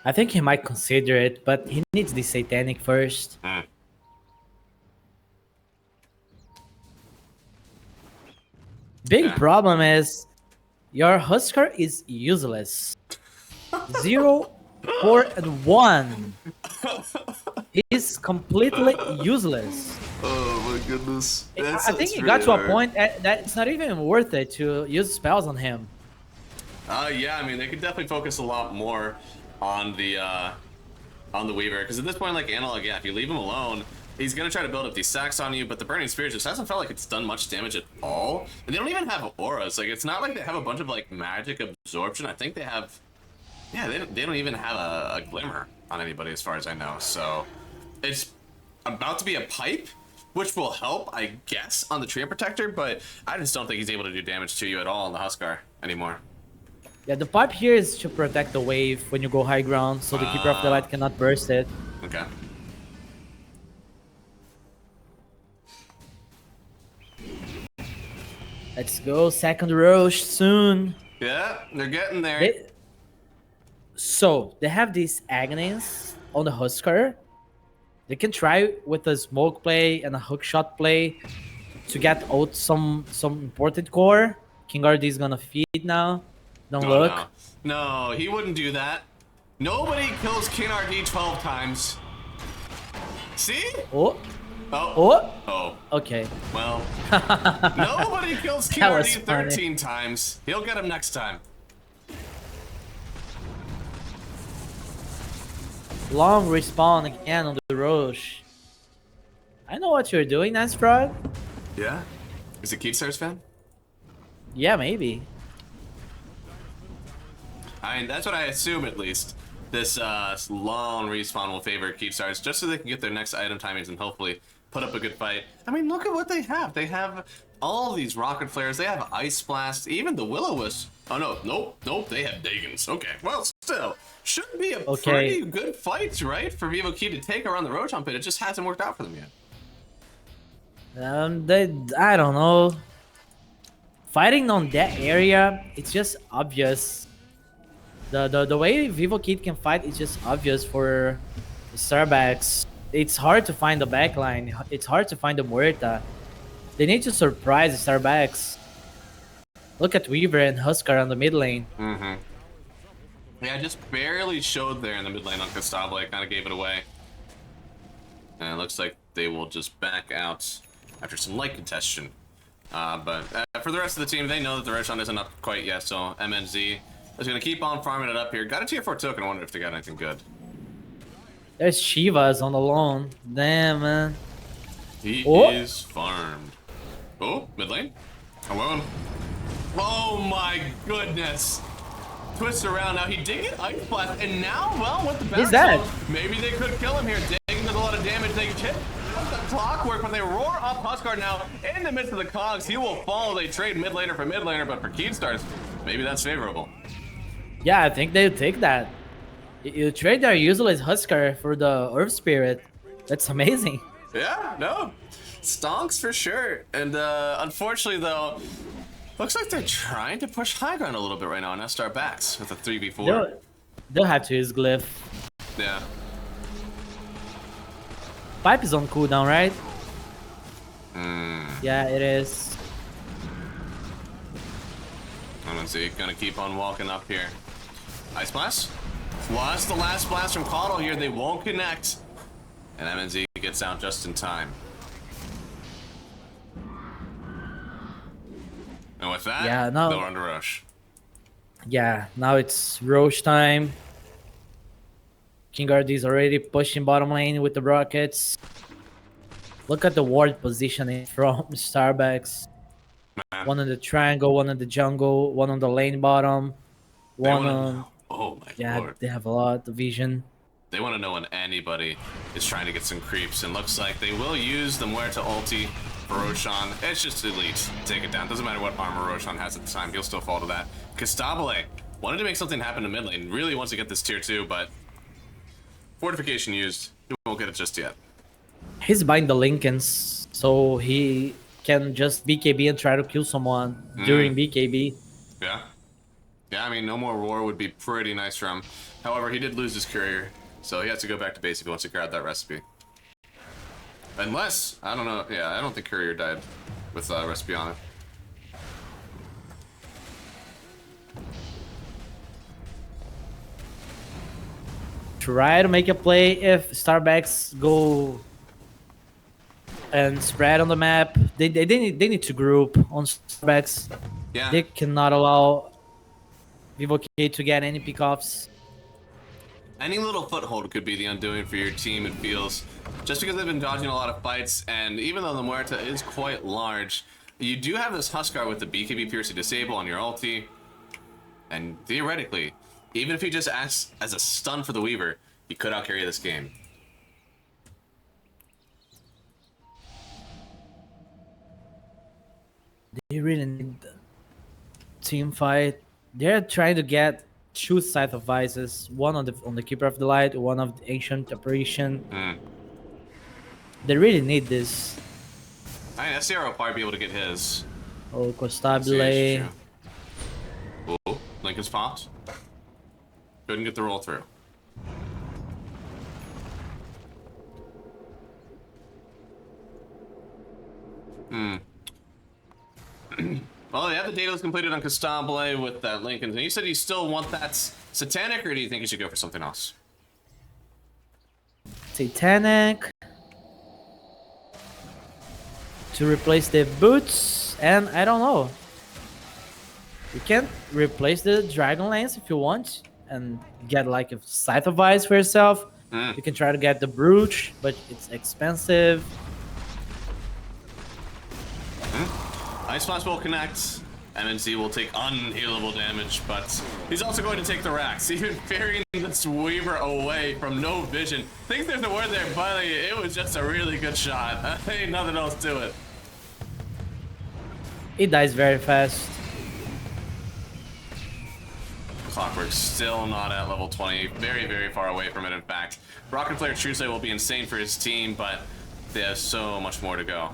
I think he might consider it, but he needs the Satanic first. Mm. Big Yeah. problem is your Husker is useless. 0, 4, and 1. He's completely useless. Oh my goodness. I think it got to a point that it's not even worth it to use spells on him. Yeah, I mean, they could definitely focus a lot more on the Weaver, because at this point, like Analog, yeah, if you leave him alone, he's gonna try to build up these sacks on you, but the Burning Spirit just hasn't felt like it's done much damage at all. And they don't even have auras. Like, it's not like they have a bunch of like magic absorption. I think they have, yeah, they don't even have a glimmer on anybody as far as I know. So it's about to be a pipe, which will help, I guess, on the Treant Protector, but I just don't think he's able to do damage to you at all on the Huskar anymore. Yeah, the pipe here is to protect the wave when you go high ground, so the Keeper of the Light cannot burst it. Okay. Let's go, second Roche soon. Yeah, they're getting there. So, they have these Agonies on the Husker. They can try with a smoke play and a hookshot play to get out some important core. King RD is gonna feed now. Don't Oh, look. no, he wouldn't do that. Nobody kills King RD 12 times. See? Oh. Oh. Oh. Oh. Okay. Well, nobody kills King That RD was funny. 13 times. He'll get him next time. Long respawn again on the Roche. I know what you're doing, Nasprod. Yeah? Is it Keepstars fan? Yeah, maybe. I mean, that's what I assume at least. This long respawn will favor Keepstars just so they can get their next item timings and hopefully put up a good fight. I mean, look at what they have. They have all these rocket flares. They have Ice Blast. Even the Will-O-Wisp. Oh, no. Nope. They have Dagons. Okay. Well, still. Should be a pretty good fight, right? For Vivo Key to take around the Rotom pit. It just hasn't worked out for them yet. I don't know. Fighting on that area, it's just obvious. The way Vivo Kid can fight is just obvious for Starbacks. It's hard to find the backline. It's hard to find the Muerta. They need to surprise Starbacks. Look at Weaver and Huskar on the mid lane. Mm-hmm. Yeah, just barely showed there in the mid lane on Costable. Kind of gave it away. And it looks like they will just back out after some light contestation. But for the rest of the team, they know that the Roshan isn't up quite yet, so MNZ is going to keep on farming it up here. Got a tier 4 token. I wonder if they got anything good. There's Shivas on the lawn. Damn, man. He is farmed. Oh, mid lane. Hello. Oh my goodness. Twists around. Now he did get Ice Blast, and now, well, with the He's dead. maybe they could kill him here. Dagon does a lot of damage. They can hit the clockwork when they roar up Huskar now in the midst of the cogs. He will fall. They trade mid laner for mid laner, but for Keepstars, maybe that's favorable. Yeah, I think they'll take that. You trade their useless Huskar for the Earth Spirit. That's amazing. Yeah, no. Stonks for sure. And unfortunately, though, looks like they're trying to push high ground a little bit right now on SR backs with a 3v4. They'll have to use Glyph. Yeah. Pipe is on cooldown, right? Hmm. Yeah, it is. MNZ gonna keep on walking up here. Ice Blast? Plus the last blast from Caudle here. They won't connect. And MNZ gets out just in time. And with that, they'll run to Roche. Yeah, now it's Roche time. King RD's already pushing bottom lane with the rockets. Look at the ward positioning from Starbacks. Man. One in the triangle, one in the jungle, one on the lane bottom, one on... Oh my lord. They have a lot of vision. They want to know when anybody is trying to get some creeps, and looks like they will use the Muerta ulti for Roshan. It's just elite. Take it down. Doesn't matter what armor Roshan has at the time. He'll still fall to that. Costable wanted to make something happen to mid lane. Really wants to get this tier 2, but fortification used. He won't get it just yet. He's buying the Lincolns, so he can just BKB and try to kill someone during BKB. Yeah. Yeah, I mean, no more roar would be pretty nice for him. However, he did lose his courier, so he has to go back to base if he wants to grab that recipe. Unless, I don't know, yeah, I don't think courier died with recipe on it. Try to make a play if Starbacks go and spread on the map. They need to group on Starbacks. Yeah. They cannot allow Vivo K to get any pickoffs. Any little foothold could be the undoing for your team, it feels. Just because they've been dodging a lot of fights, and even though the Muerta is quite large, you do have this Huskar with the BKB Piercing Disable on your ulti. And theoretically, even if he just acts as a stun for the Weaver, he could outcarry this game. They really need the team fight. They're trying to get two scythe of vices, one on the Keeper of the Light, one of the Ancient Apparition. They really need this. I mean, SCR will probably be able to get his. Oh, Costabile. Oh, Lincoln's popped. Couldn't get the roll through. Well, yeah, the data was completed on Costabile with that Lincoln. And you said you still want that Satanic, or do you think you should go for something else? Satanic. To replace the boots, and I don't know. You can replace the Dragon Lance if you want and get like a Scythe of Ice for yourself. You can try to get the Brooch, but it's expensive. Ice Blast will connect. MNC will take unhealable damage, but he's also going to take the racks, even ferrying this Weaver away from no vision. Thinks there's a word there, but it was just a really good shot. Ain't nothing else to it. It dies very fast. Clockwork's still not at level 20. Very, very far away from it, in fact. Rocket Flare Truesday will be insane for his team, but they have so much more to go.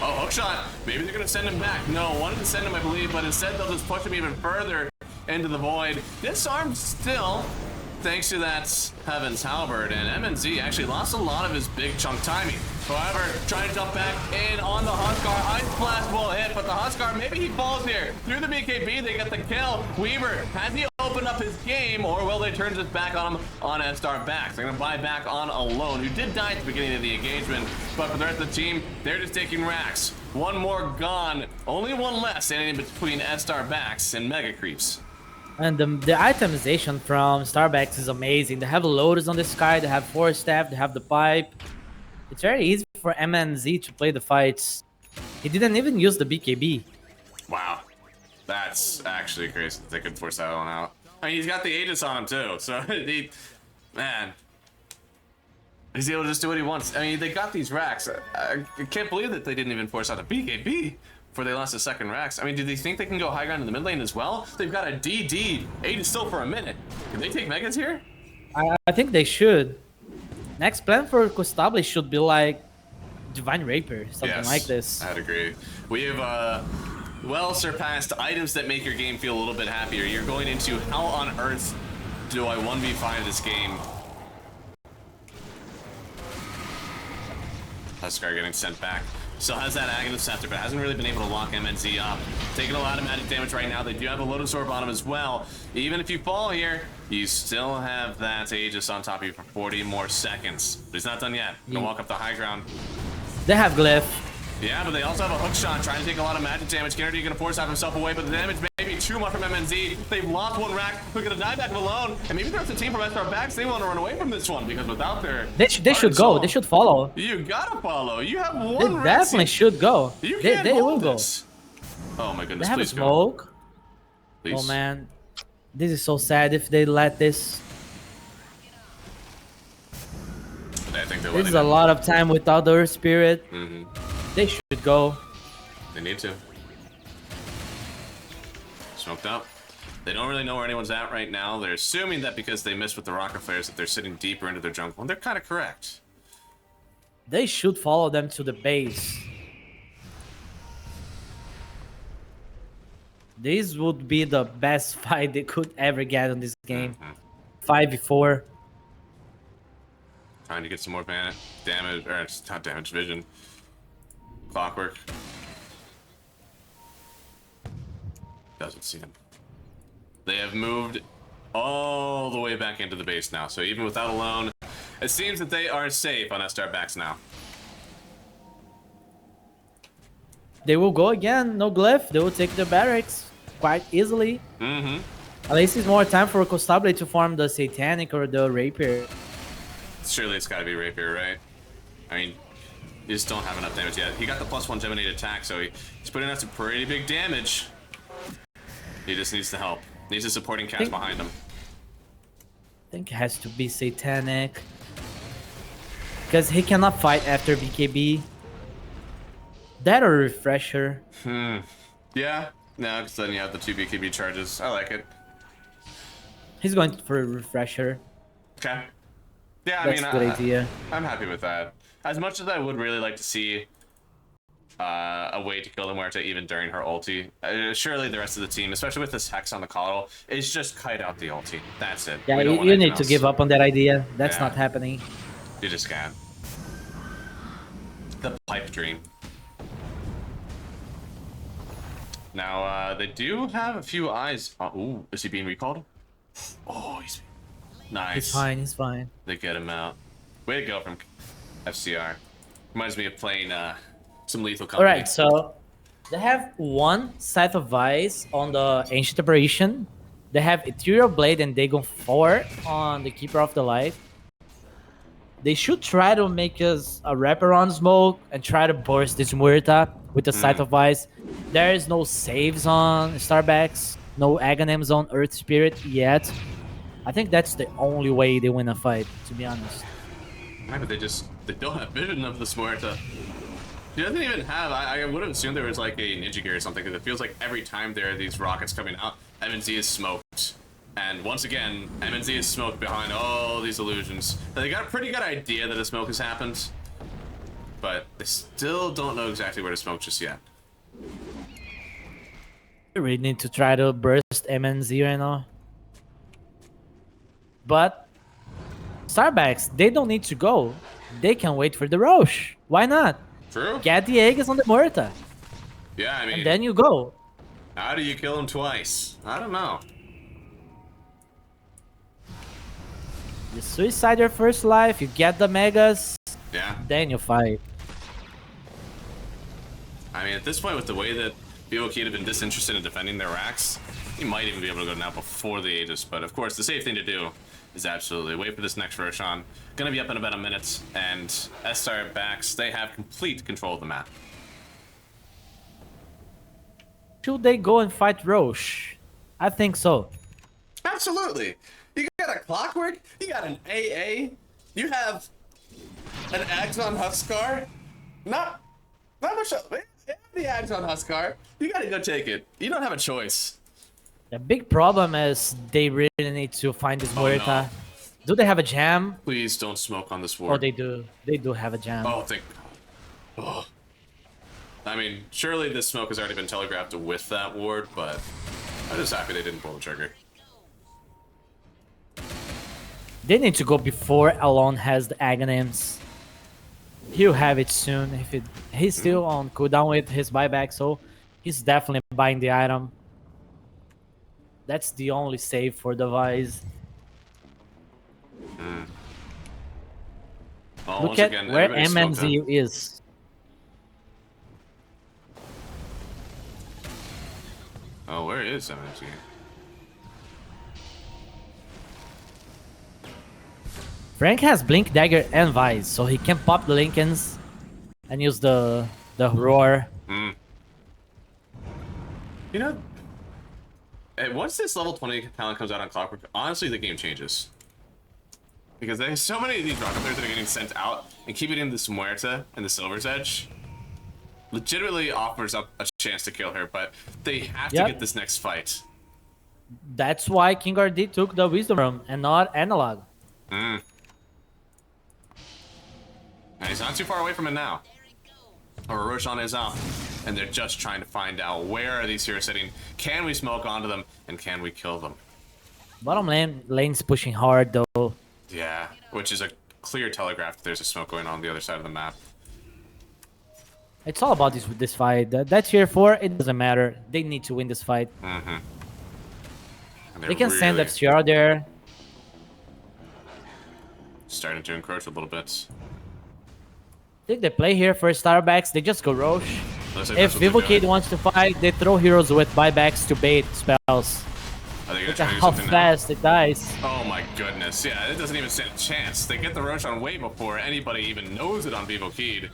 Oh, hookshot. Maybe they're going to send him back. No, wanted to send him, I believe, but instead they'll just push him even further into the void. Disarmed still, thanks to that Heaven's Halberd, and MNZ actually lost a lot of his big chunk timing. However, trying to jump back in on the Huskar. Ice Blast will hit, but the Huskar, maybe he falls here. Through the BKB, they get the kill. Weaver, has he opened up his game, or will they turn this back on him on S-Star backs? They're going to buy back on Alone, who did die at the beginning of the engagement, but for the rest of the team, they're just taking racks. One more gone, only one less standing in between S-Star backs and Mega Creeps. And the itemization from Starbacks is amazing. They have Lotus on the sky, they have Force Staff, they have the Pipe. It's very easy for MNZ to play the fights. He didn't even use the BKB. Wow. That's actually crazy that they could force that one out. I mean, he's got the Aegis on him too, so man. He's able to just do what he wants. I mean, they got these racks. I can't believe that they didn't even force out the BKB before they lost the second racks. I mean, do they think they can go high ground in the mid lane as well? They've got a DD. Aegis still for a minute. Can they take Megas here? I think they should. Next plan for Costabile should be like Divine Rapier, something like this. I'd agree. We have well surpassed items that make your game feel a little bit happier. You're going into how on earth do I 1v5 this game? Huskar getting sent back. Still has that Aghanim Scepter, but hasn't really been able to lock MNZ up. Taking a lot of magic damage right now. They do have a Lotus Orb on him as well. Even if you fall here, you still have that Aegis on top of you for 40 more seconds. But he's not done yet. Gonna walk up the high ground. They have Glyph. Yeah, but they also have a hook shot trying to take a lot of magic damage. Kennedy gonna force out himself away, but the damage may be too much from MNZ. They've lost one rack. They're gonna die back Alone, and maybe there's a team from SR backs. They want to run away from this one because without their They should go. They should follow. You gotta follow. You have They one. definitely should go. They will go. Oh my goodness! They have a Please smoke. Please. Oh man, this is so sad if they let this. I think This is a lot of time without their spirit. They should go. They need to. Smoked up. They don't really know where anyone's at right now. They're assuming that because they missed with the rocket flares that they're sitting deeper into their jungle, and they're kind of correct. They should follow them to the base. This would be the best fight they could ever get in this game. 5v4. Trying to get some more damage, or it's not damage, vision. Clockwork. Doesn't see him. They have moved all the way back into the base now. So even without Alone, it seems that they are safe on SR backs now. They will go again. No Glyph. They will take the barracks quite easily. At least it's more time for Costabile to farm the Satanic or the Rapier. Surely it's gotta be Rapier, right? I mean, you just don't have enough damage yet. He got the +1 Gemini attack, so he's putting out some pretty big damage. He just needs the help. Needs a supporting cast behind him. I think it has to be Satanic. Because he cannot fight after BKB. That or Refresher. Yeah, no, because then you have the 2 BKB charges. I like it. He's going for a Refresher. Okay. Yeah, That's a good idea. I'm happy with that. As much as I would really like to see a way to kill the Muerta even during her ulti, surely the rest of the team, especially with this Hex on the coddle, is just kite out the ulti. That's it. Yeah, you need to give up on that idea. That's not happening. You just can't. The pipe dream. Now, they do have a few eyes. Ooh, is he being recalled? Oh, he's nice. He's fine, he's fine. They get him out. Way to go from FCR. Reminds me of playing some Lethal Company. Alright, so they have one Scythe of Vice on the Ancient Apparition. They have Ethereal Blade and Dagon 4 on the Keeper of the Light. They should try to make us a wraparound smoke and try to burst this Muerta with the Scythe of Vice. There is no saves on Starbacks, no Aghanims on Earth Spirit yet. I think that's the only way they win a fight, to be honest. Right, but they don't have vision of this Muerta. He doesn't even have, I would have assumed there was like a ninja gear or something, because it feels like every time there are these rockets coming out, MNZ is smoked. And once again, MNZ is smoked behind all these illusions. They got a pretty good idea that a smoke has happened, but they still don't know exactly where to smoke just yet. We really need to try to burst MNZ right now. But Starbacks, they don't need to go. They can wait for the Roche. Why not? True. Get the Aegis on the Muerta. Yeah, I mean, And then you go. how do you kill him twice? I don't know. You suicide your first life, you get the Megas, Yeah. then you fight. I mean, at this point, with the way that BOK have been disinterested in defending their racks, he might even be able to go now before the Aegis. But of course, the safe thing to do is absolutely wait for this next Roshan. Gonna be up in about a minute, and S-Star backs, they have complete control of the map. Should they go and fight Roche? I think so. Absolutely. You got a Clockwork, you got an AA, you have an Axon Huskar. Not much. The Axon Huskar. You gotta go take it. You don't have a choice. The big problem is they really need to find this Muerta. No. Do they have a jam? Please don't smoke on this Oh, ward. they do. They do have a jam. Oh, thank God. Oh. I mean, surely this smoke has already been telegraphed with that ward, but I'm just happy they didn't pull the trigger. They need to go before Alon has the Aghanims. He'll have it soon. He's still on cooldown with his buyback, so he's definitely buying the item. That's the only save for the Vice. Oh, Look once at again, where everybody's smoked MNZ up. is. Oh, where is MNZ? Frank has Blink Dagger and Vice, so he can pop the Lincolns and use the roar. You know, once this level 20 talent comes out on Clockwork, honestly, the game changes. Because there's so many of these rocket players that are getting sent out, and keeping in this Muerta and the Silver's Edge legitimately offers up a chance to kill her, but they have to get this next fight. That's why King RD took the Wisdom Room and not Analog. And he's not too far away from it now. Or Roshan is up, and they're just trying to find out where are these heroes sitting, can we smoke onto them, and can we kill them? Bottom lane's pushing hard though. Yeah, which is a clear telegraph that there's a smoke going on the other side of the map. It's all about this fight. That tier 4, it doesn't matter. They need to win this fight. And They can send really FCR there. starting to encroach a little bit. I think they play here for Starbacks. They just go Roche. Looks like If that's what they're Vivo Kid doing. wants to fight, they throw heroes with buybacks to bait spells. Are they gonna Look try at to do how something now? fast it dies. Oh my goodness, yeah, it doesn't even stand a chance. They get the Roshan way before anybody even knows it on Vivo Kid.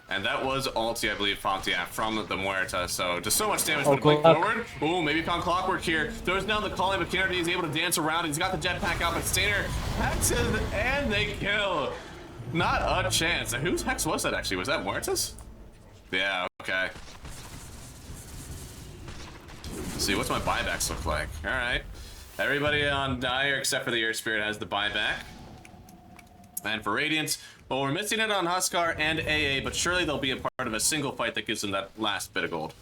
And that was ulti, I believe, Fontia from the Muerta, so just so much damage Oh, with the blink good luck. forward. Ooh, maybe found Clockwork here. Throws down the calling, but Kennedy is able to dance around. He's got the jetpack out, but Stainer hacks him, and they kill. Not a chance. Now, whose hex was that, actually? Was that Muerta's? Yeah, okay. Let's see, what's my buybacks look like? Alright. Everybody on Dire, except for the Air Spirit, has the buyback. And for Radiant, well, we're missing it on Huskar and AA, but surely they'll be a part of a single fight that gives them that last bit of gold.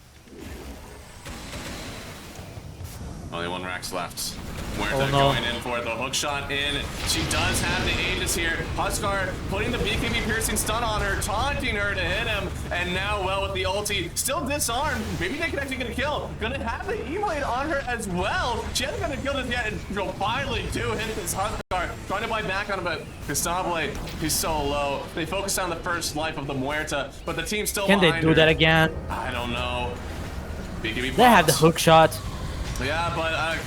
Only one Rax left. Muerta Oh, no. going in for the hook shot in. She does have the Aegis here. Huskar putting the BKB piercing stun on her, taunting her to hit him. And now, well, with the ulti, still disarmed. Maybe they can actually get a kill. Gonna have the E-Blade on her as well. She hasn't got a kill just yet. And she'll finally do hit this Huskar. Trying to buy back on him, but Gustavo, he's so low. They focus on the first life of the Muerta, but the team's still Can they behind do her. that again? I don't know. BKB They have the blocks. hook shot. Yeah, but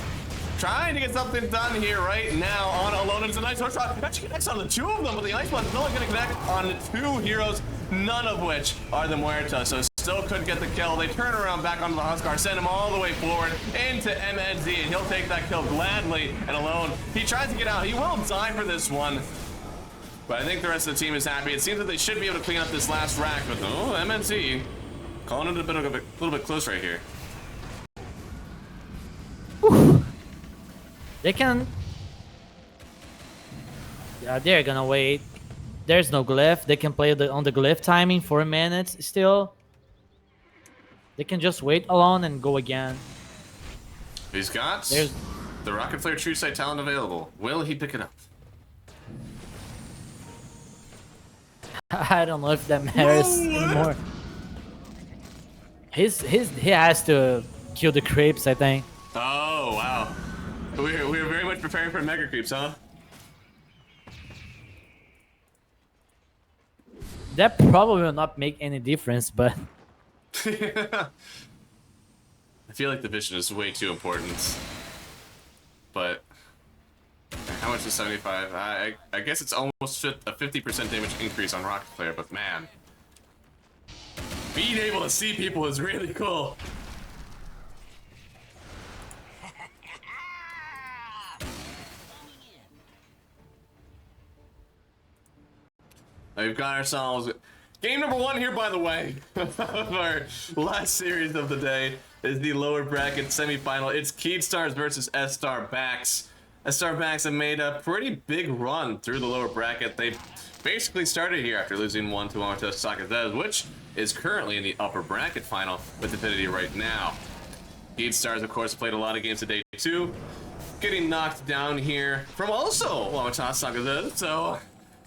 trying to get something done here right now on Alone. It's a nice hook shot. Actually connects on the two of them, but the Ice Blast is only going to connect on two heroes, none of which are the Muerta. So still could get the kill. They turn around back onto the Huskar, send him all the way forward into MNZ, and he'll take that kill gladly. And Alone, he tries to get out. He will die for this one. But I think the rest of the team is happy. It seems that they should be able to clean up this last rack, but no, MNZ calling it a little bit close right here. They can. Yeah, they're gonna wait. There's no glyph. They can play on the glyph timing 4 minutes still. They can just wait alone and go again. He's got the Rocket Flare True Sight talent available. Will he pick it up? I don't know if that matters anymore. He has to kill the creeps, I think. Oh, wow. We're very much preparing for Mega Creeps, huh? That probably will not make any difference, but I feel like the vision is way too important. But how much is 75? I guess it's almost a 50% damage increase on Rocket Flare, but man, being able to see people is really cool. We've got ourselves game number 1 here, by the way, of our last series of the day is the lower bracket semifinal. It's Keystars versus S-Star Backs. S-Star Backs have made a pretty big run through the lower bracket. They basically started here after losing 1-1 to Sakazez, which is currently in the upper bracket final with Infinity right now. Keystars, of course, played a lot of games today too, getting knocked down here from also Wamata Sakazez, so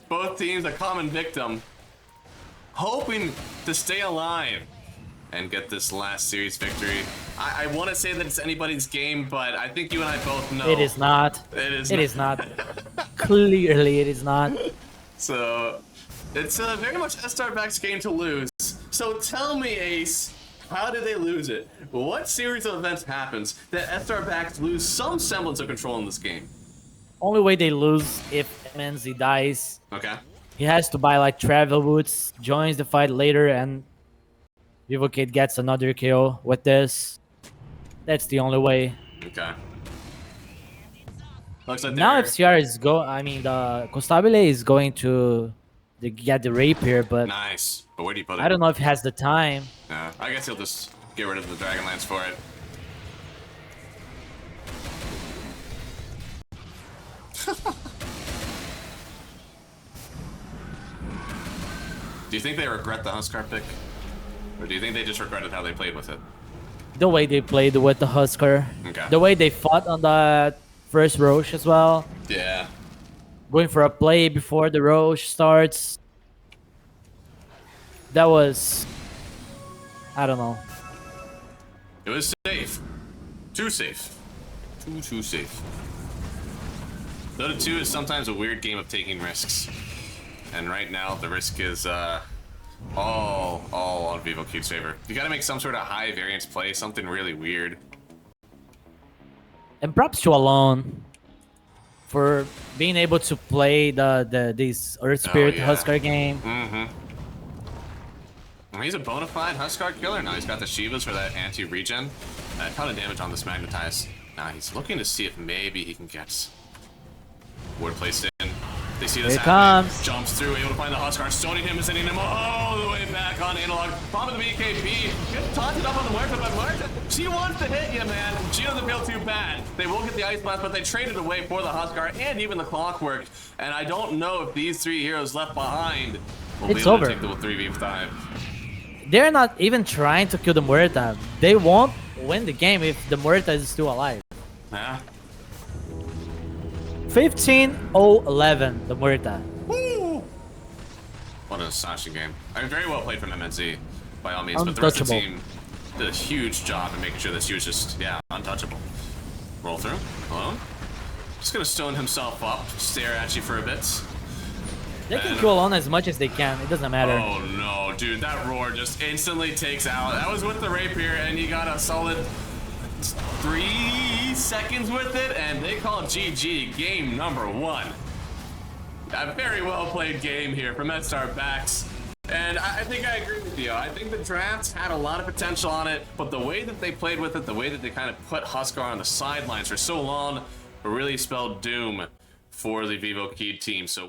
both teams a common victim, hoping to stay alive and get this last series victory. I want to say that it's anybody's game, but I think you and I both know it is not. It is not. Clearly, it is not. So it's very much S-Star Back's game to lose. So tell me, Ace, how did they lose it? What series of events happens that S-Star Backs lose some semblance of control in this game? Only way they lose if MNZ dies. Okay. He has to buy like travel boots, joins the fight later, and Vivocade gets another kill with this. That's the only way. Okay. Looks like Now they're- FCR is the Constabile is going to get the rapier, but Nice. But where do you put it? I don't know if he has the time. Yeah, I guess he'll just get rid of the Dragonlance for it. Do you think they regret the Huskar pick? Or do you think they just regretted how they played with it? The way they played with the Huskar. Okay. The way they fought on the first Roche as well. Yeah. Going for a play before the Roche starts. That was... I don't know. It was safe. Too safe. Too safe. Dota 2 is sometimes a weird game of taking risks. And right now, the risk is all on Vivo Cube's favor. You gotta make some sort of high variance play, something really weird. And props to Alone for being able to play this Earth Spirit yeah. Huskar game. Mm-hmm. He's a bona fide Huskar killer now. He's got the Shivas for that anti-regen. A ton of damage on this Magnetize. Now he's looking to see if maybe he can get ward placed in. They see this Here it happening. comes. Jumps through, able to find the Huskar, stoning him and sending him all the way back on Analog. Bomb of the BKB. Gets taunted up on the Muerta, but Muerta, she wants to hit you, man. She doesn't feel too bad. They will get the Ice Blast, but they traded away for the Huskar and even the Clockwork. And I don't know if these 3 heroes left behind will be It's able over. to take the 3v5. They're not even trying to kill the Muerta. They won't win the game if the Muerta is still alive. Yeah. 15-0-11, the Murta. Woo! What an astonishing game. I mean, very well played from MNZ, by all means, but the rest of the Untouchable. team did a huge job in making sure that she was just, yeah, untouchable. Roll through. Hello? Just gonna stone himself up, stare at you for a bit. They can kill on as much as they can. It doesn't matter. Oh no, dude, that roar just instantly takes out. That was with the rapier, and you got a solid 3 seconds with it, and they call it GG, game number 1. A very well played game here from MedStar Backs. And I think I agree with you. I think the drafts had a lot of potential on it, but the way that they played with it, the way that they kind of put Huskar on the sidelines for so long, really spelled doom for the Vivo Key team. So